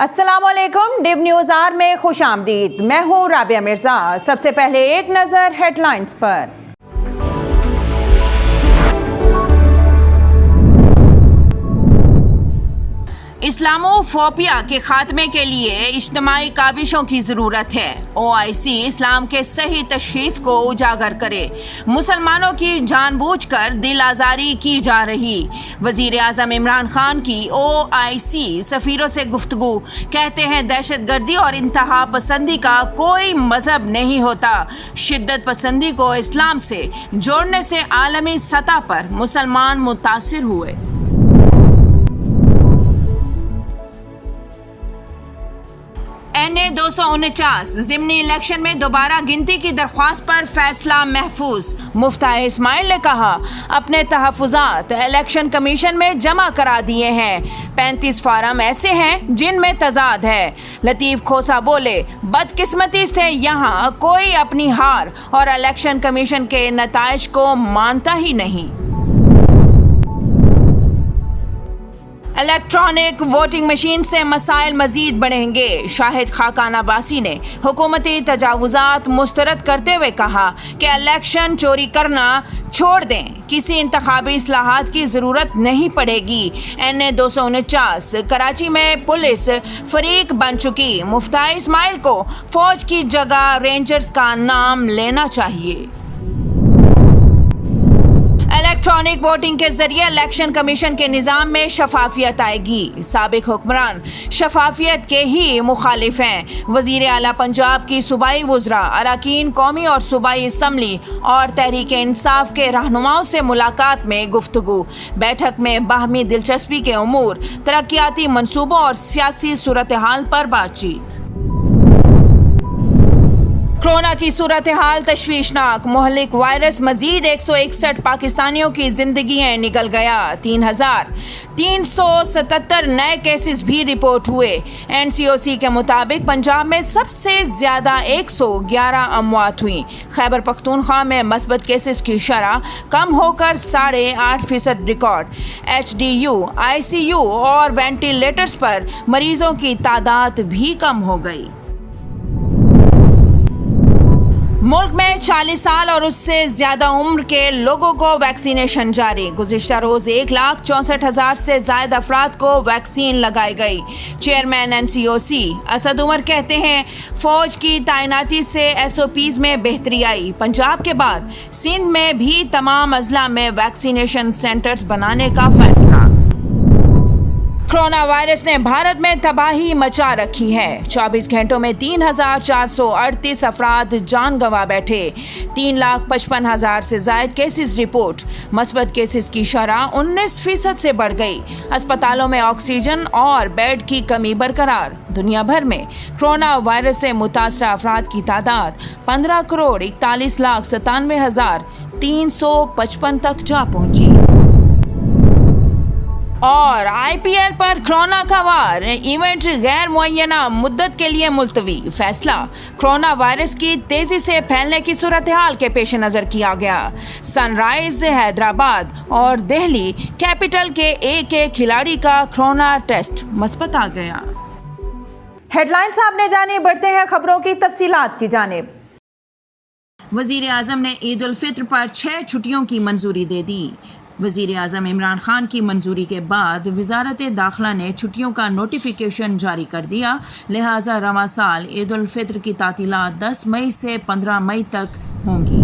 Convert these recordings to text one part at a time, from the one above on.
अस्सलामुअलैकुम। Div news are में खुश आमदीद। मैं हूँ राबिया मिर्ज़ा। सबसे पहले एक नज़र हेडलाइंस पर। इस्लामोफोबिया के खात्मे के लिए इज्तिमाई काविशों की ज़रूरत है। OIC इस्लाम के सही तशख़ीस को उजागर करे। मुसलमानों की जानबूझकर दिल आज़ारी की जा रही। वज़ीर आज़म इमरान खान की OIC सफ़ीरों से गुफ्तगू। कहते हैं दहशतगर्दी और इंतहा पसंदी का कोई मज़हब नहीं होता। शिद्दत पसंदी को इस्लाम से जोड़ने से आलमी सतह पर मुसलमान मुतासिर हुए। NA 249 ज़िमनी इलेक्शन में दोबारा गिनती की दरख्वास्त पर फैसला महफूज। मुफ्ती इस्माइल ने कहा अपने तहफ़्फ़ुज़ात इलेक्शन कमीशन में जमा करा दिए हैं। 35 फार्म ऐसे हैं जिनमें तजाद है। लतीफ़ खोसा बोले बदकिस्मती से यहाँ कोई अपनी हार और इलेक्शन कमीशन के नताइज को मानता ही नहीं। इलेक्ट्रॉनिक वोटिंग मशीन से मसाइल मजीद बढ़ेंगे। शाहिद खाकान अब्बासी ने हुकूमती तजावुज़ात मुस्तरद करते हुए कहा कि इलेक्शन चोरी करना छोड़ दें, किसी इंतखाबी इस्लाहात की ज़रूरत नहीं पड़ेगी। NA 249 कराची में पुलिस फरीक बन चुकी। मुफ्ती इस्माइल को फौज की जगह रेंजर्स का नाम लेना चाहिए। इलेक्ट्रॉनिक वोटिंग के जरिए इलेक्शन कमीशन के निज़ाम में शफाफियत आएगी। साबिक हुक्मरान शफाफियत के ही मुखालिफ हैं। वज़ीर आला पंजाब की सूबाई वज़रा, अरकान कौमी और सूबाई असम्बली और तहरीक इंसाफ के रहनुमाओं से मुलाकात में गुफ्तगू। बैठक में बाहमी दिलचस्पी के उमूर, तरक्याती मनसूबों और सियासी सूरत हाल पर बातचीत। कोरोना की सूरत हाल तशवीशनाक। मोहलिक वायरस मजीद 161 पाकिस्तानियों की जिंदगियां निकल गया। 3,377 नए केसेस भी रिपोर्ट हुए। NCOC के मुताबिक पंजाब में सबसे ज्यादा 111 अमवात हुई। खैबर पख्तूनख्वा में मस्बत केसेस की शरह कम होकर 8.5% रिकॉर्ड। HDU, ICU और वेंटिलेटर्स पर मरीजों की तादाद भी कम हो गई। मुल्क में 40 साल और उससे ज्यादा उम्र के लोगों को वैक्सीनेशन जारी। गुज़िश्ता रोज 1,64,000 से ज्यादा अफराद को वैक्सीन लगाई गई। चेयरमैन NCOC असद उमर कहते हैं फौज की तैनाती से SOPs में बेहतरी आई। पंजाब के बाद सिंध में भी तमाम अजला में वैक्सीनेशन सेंटर्स बनाने का फैसला। कोरोना वायरस ने भारत में तबाही मचा रखी है। 24 घंटों में 3,438 अफराद जान गंवा बैठे। 3,55,000 से जायद केसेस रिपोर्ट। मस्बत केसेस की शरह 19% से बढ़ गई। अस्पतालों में ऑक्सीजन और बेड की कमी बरकरार। दुनिया भर में कोरोना वायरस से मुतासरा अफराद की तादाद 15,41,97,355 तक जा पहुंची। और IPL पर कोरोना का वार, इवेंट गैर मुअय्यना मुद्दत के लिए मुलतवी। फैसला कोरोना वायरस की तेजी से फैलने की सूरत हाल के पेश नज़र किया गया। सनराइज हैदराबाद और दिल्ली कैपिटल के एक खिलाड़ी का कोरोना टेस्ट मस्बत आ गया। हेडलाइंस आपने जानी, बढ़ते हैं खबरों की तफसीलात की जानिब। वज़ीर आज़म ने ईद उल फित्र पर 6 छुट्टियों की मंजूरी दे दी। वज़ीर आज़म इमरान खान की मंजूरी के बाद वज़ारत दाखिला ने छुट्टियों का नोटिफिकेशन जारी कर दिया। लिहाजा रवां साल ईद उल फित्र की तातीलात 10 मई से 15 मई तक होंगी।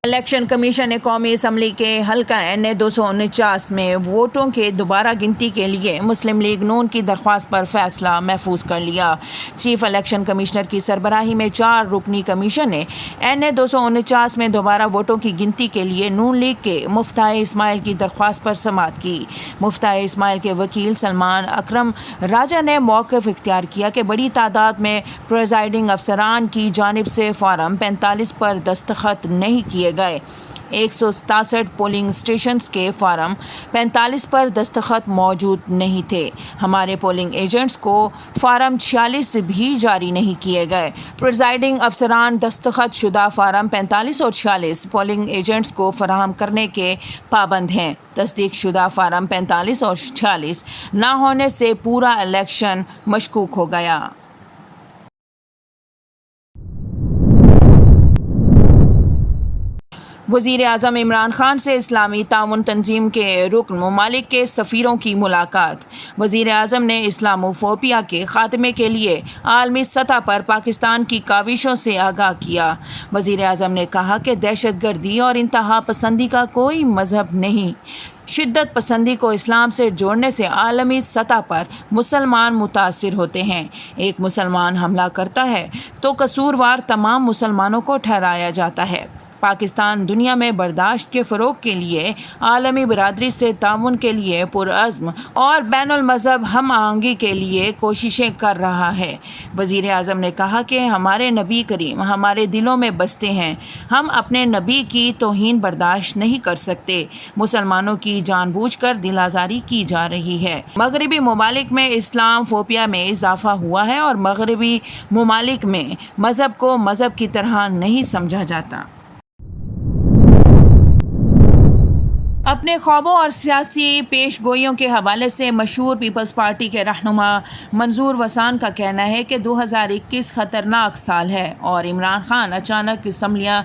इलेक्शन कमीशन ने कौमी असम्बली के हल्का NA 249 में वोटों के दोबारा गिनती के लिए मुस्लिम लीग नून की दरख्वास्त पर फैसला महफूज कर लिया। चीफ इलेक्शन कमिश्नर की सरबराही में 4 रुकनी कमीशन ने NA 249 में दोबारा वोटों की गिनती के लिए नून लीग के मुफ्ती इस्माइल की दरख्वास्त पर समाअत की। मुफ्ती इस्माइल के वकील सलमान अकरम राजा ने मौक़िफ़ इख्तियार किया कि बड़ी तादाद में प्रेजाइडिंग अफसरान की जानिब से फार्म 45 पर दस्तखत नहीं किए गए। 167 पोलिंग स्टेशंस के फार्म 45 पर दस्तखत मौजूद नहीं थे। हमारे पोलिंग एजेंट्स को फार्म 46 भी जारी नहीं किए गए। प्रिजाइडिंग अफसरान दस्तखत शुदा फार्म 45 और 46 पोलिंग एजेंट्स को फराहम करने के पाबंद हैं। तस्दीक शुदा फार्म 45 और 46 ना होने से पूरा इलेक्शन मशकूक हो गया। वज़ीर आज़म इमरान खान से इस्लामी ताउन तंजीम के रुकन ममालिक के सफ़ीरों की मुलाकात। वज़ीर आज़म ने इस्लामोफोबिया के ख़ात्मे के लिए आलमी सतह पर पाकिस्तान की काविशों से आगाह किया। वज़ीर आज़म ने कहा कि दहशतगर्दी और इंतहा पसंदी का कोई मज़हब नहीं। शिद्दत पसंदी को इस्लाम से जोड़ने से आलमी सतह पर मुसलमान मुतासिर होते हैं। एक मुसलमान हमला करता है तो कसूरवार तमाम मुसलमानों को ठहराया जाता है। पाकिस्तान दुनिया में बर्दाश्त के फ़रोग़ के लिए आलमी बरादरी से ताउन के लिए पुरअज़्म और बैनुल मज़हब हम आहंगी के लिए कोशिशें कर रहा है। वज़ीर आज़म ने कहा कि हमारे नबी करीम हमारे दिलों में बसते हैं। हम अपने नबी की तौहीन बर्दाश्त नहीं कर सकते। मुसलमानों की जानबूझकर दिल आज़ारी की जा रही है। मगरबी ममालिक में इस्लाम फोबिया में इजाफा हुआ है और मगरबी ममालिक में मज़हब को मज़हब की तरह नहीं समझा जाता। अपने ख्वाबों और सियासी पेशगोइयों के हवाले से मशहूर पीपल्स पार्टी के रहनुमा मंजूर वसान का कहना है कि 2021 ख़तरनाक साल है और इमरान खान अचानक असम्बलियाँ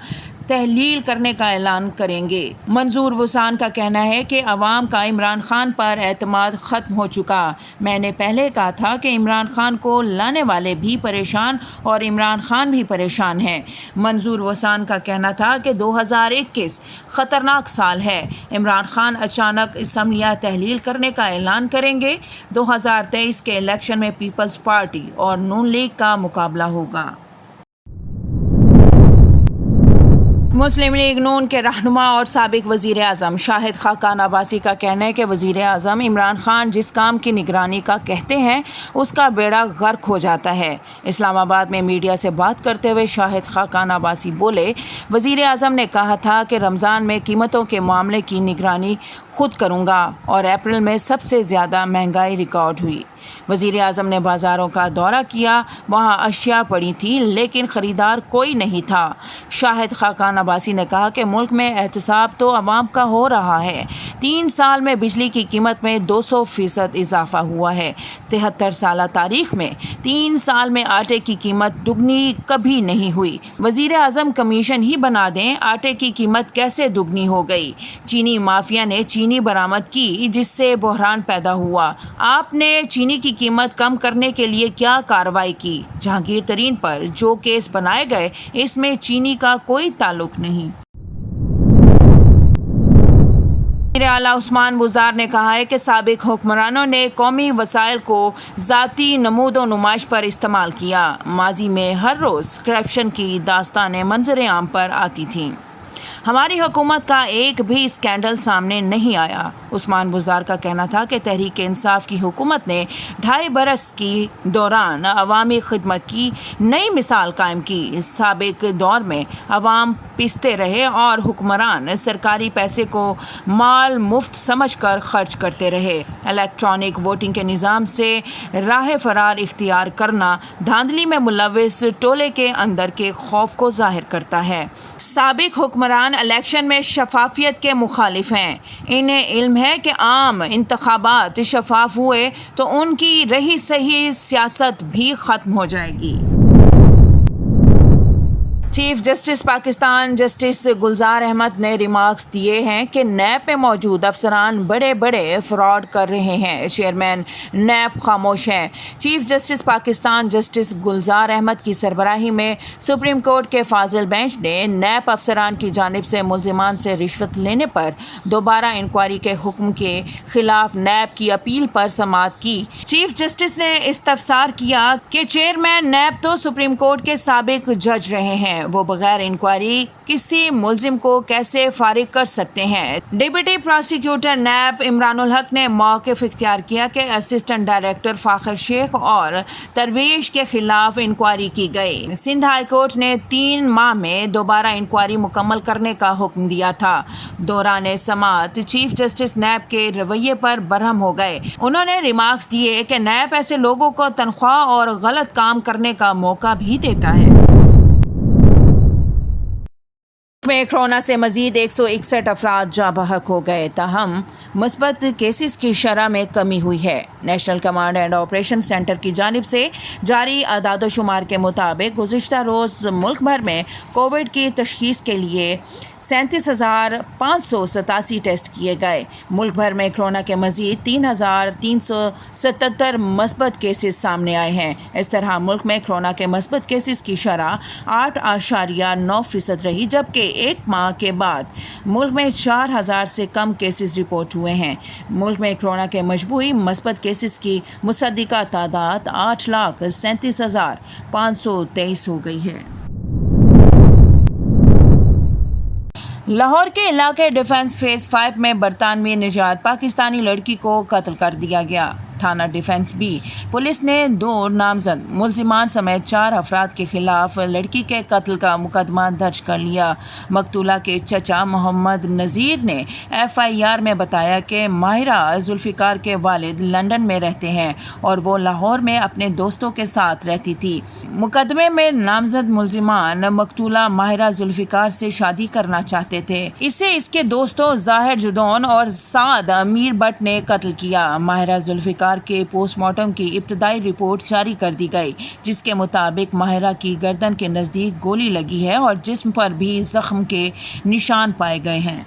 तहलील करने का ऐलान करेंगे। मंजूर वसान का कहना है कि अवाम का इमरान खान पर एतमाद ख़त्म हो चुका। मैंने पहले कहा था कि इमरान खान को लाने वाले भी परेशान और इमरान खान भी परेशान हैं। मंजूर वसान का कहना था कि 2021 ख़तरनाक साल है। इमरान खान अचानक असम्बलियाँ तहलील करने का ऐलान करेंगे। 2023 के इलेक्शन में पीपल्स पार्टी और नून लीग का मुकाबला होगा। मुस्लिम लीग नून के रहनुमा और साबिक वज़ीर आज़म शाहिद खाकान अब्बासी का कहना है कि वज़ीर आज़म इमरान खान जिस काम की निगरानी का कहते हैं उसका बेड़ा गर्क हो जाता है। इस्लामाबाद में मीडिया से बात करते हुए शाहिद खाकान अब्बासी बोले, वज़ीर आज़म ने कहा था कि रमज़ान में कीमतों के मामले की निगरानी खुद करूँगा और अप्रैल में सबसे ज़्यादा महंगाई रिकॉर्ड हुई। वज़ीर आज़म ने बाज़ारों का दौरा किया, वहाँ अशिया पड़ी थी लेकिन ख़रीदार कोई नहीं था। शाहिद खाकान अब्बासी ने कहा कि मुल्क में एहतसाब तो अवाम का हो रहा है। 3 साल में बिजली की कीमत में 200% इजाफा हुआ है। 73 साल तारीख में 3 साल में आटे की कीमत दुगनी कभी नहीं हुई। वज़ीर आज़म कमीशन ही बना दें, आटे की कीमत कैसे दुगनी हो गई। चीनी माफिया ने चीनी बरामद की जिससे बहरान पैदा हुआ। आपने चीनी की कीमत कम करने के लिए क्या कार्रवाई की। जहांगीर तरीन पर जो केस बनाए गए इसमें चीनी का कोई ताल्लुक नहीं। वज़ीर आला उस्मान बुज़दार ने कहा है कि साबिक हुक्मरानों ने कौमी वसाइल को ज़ाती नमूदो नुमाइश पर इस्तेमाल किया। माजी में हर रोज़ करप्शन की दास्तानें मंजर आम पर आती थीं। हमारी हुकूमत का एक भी स्कैंडल सामने नहीं आया। उस्मान बुज़दार का कहना था कि तहरीक इंसाफ की हुकूमत ने 2.5 बरस की दौरान अवामी खिदमत की नई मिसाल कायम की। साबिक दौर में अवाम पिसते रहे और हुक्मरान सरकारी पैसे को माल मुफ्त समझकर खर्च करते रहे। इलेक्ट्रॉनिक वोटिंग के निज़ाम से राह फरार इख्तियार करना धांधली में मुलविस टोले के अंदर के खौफ को जाहिर करता है। साबिक हुक्मरान इलेक्शन में शफाफियत के मुखालिफ हैं। इन्हें इल्म है कि आम इंतखाबात शफाफ हुए तो उनकी रही सही सियासत भी ख़त्म हो जाएगी। चीफ जस्टिस पाकिस्तान जस्टिस गुलजार अहमद ने रिमार्क्स दिए हैं कि नैब में मौजूद अफसरान बड़े बड़े फ्रॉड कर रहे हैं। चेयरमैन नैब खामोश हैं। चीफ जस्टिस पाकिस्तान जस्टिस गुलजार अहमद की सरबराही में सुप्रीम कोर्ट के फाजिल बेंच ने नैब अफसरान की जानिब से मुल्जिमान से रिश्वत लेने पर दोबारा इंक्वायरी के हुक्म के खिलाफ नैब की अपील पर समाअत की। चीफ जस्टिस ने इस्तफसार किया कि चेयरमैन नैब तो सुप्रीम कोर्ट के साबिक जज रहे हैं, हैं, वो बगैर इंक्वायरी किसी मुलजिम को कैसे फारिग कर सकते हैं। डिप्टी प्रोसिक्यूटर नैब इमरानुल हक ने मौक़िफ़ इख्तियार किया कि असिस्टेंट डायरेक्टर फाखर शेख और तरवेश के खिलाफ इंक्वायरी की गई। सिंध हाई कोर्ट ने 3 माह में दोबारा इंक्वायरी मुकम्मल करने का हुक्म दिया था। दौरान समाअत चीफ जस्टिस नैब के रवैये पर बरहम हो गए। उन्होंने रिमार्क्स दिए कि नैब ऐसे लोगों को तनख्वाह और गलत काम करने का मौका भी देता है। में कोरोना से मजीद 161 अफराद जाँ बहक हो गए, ताहम मुस्बत केसेस की शरह में कमी हुई है। National command and operation centre की जानिब से जारी आदादोशुमार के मुताबिक गुज़िश्ता रोज़ मुल्क भर में कोविड की तशख़ीस के लिए 37,587 टेस्ट किए गए। मुल्क भर में कोरोना के मजीद 3,377 मस्बत केसेस सामने आए हैं। इस तरह मुल्क में कोरोना के मस्बत केसेस की शरह 8.9% रही, जबकि एक माह के बाद मुल्क में 4,000 से कम केसेस रिपोर्ट हुए हैं। मुल्क में कोरोना के मजबूई मस्बत केसेस की मुसद्दिका तादाद 8,37,523 हो गई है। लाहौर के इलाके डिफेंस फेज 5 में बरतानवी निजात पाकिस्तानी लड़की को कत्ल कर दिया गया। थाना डिफेंस बी पुलिस ने 2 नामजद मुलजिमान समेत 4 अफराद के खिलाफ लड़की के कत्ल का मुकदमा दर्ज कर लिया। मकतूला के चचा मोहम्मद नज़ीर ने FIR में बताया कि माहिरा जुल्फ़िकार के वालिद लंदन में रहते हैं और वो लाहौर में अपने दोस्तों के साथ रहती थी। मुकदमे में नामजद मुलजिमान मकतूला माहिरा जुल्फ़िकार से शादी करना चाहते थे। इसे इसके दोस्तों ज़ाहिर जुदौन और साद अमीर भट्ट ने कत्ल किया। माहिरा जुल्फ़िकार के पोस्टमार्टम की इब्तदाई रिपोर्ट जारी कर दी गई, जिसके मुताबिक माहिरा की गर्दन के नज़दीक गोली लगी है और जिस्म पर भी जख्म के निशान पाए गए हैं।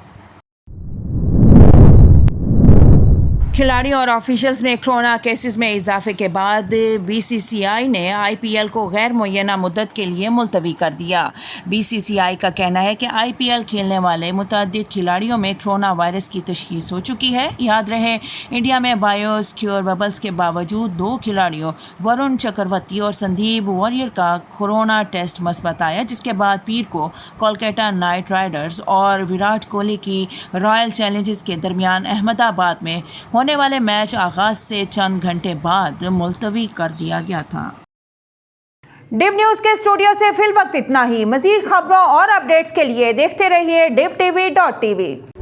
खिलाड़ियों और ऑफिशियल्स में कोरोना केसेस में इजाफे के बाद BCCI ने IPL को गैर मुय्यना मुद्दत के लिए मुलतवी कर दिया। BCCI का कहना है कि IPL खेलने वाले मुतअद्दिद खिलाड़ियों में कोरोना वायरस की तशख़ीस हो चुकी है। याद रहे, इंडिया में बायोसिक्योर बबल्स के बावजूद 2 खिलाड़ियों वरुण चक्रवर्ती और संदीप वॉरियर का कोरोना टेस्ट मस्बत आया, जिसके बाद पीर को कोलकाता नाइट राइडर्स और विराट कोहली की रॉयल चैलेंजर्स के दरमियान अहमदाबाद में होने वाले मैच आगाज से चंद घंटे बाद मुलतवी कर दिया गया था। डिव न्यूज के स्टूडियो से फिल वक्त इतना ही। मजीद खबरों और अपडेट्स के लिए देखते रहिए DivTV.tv।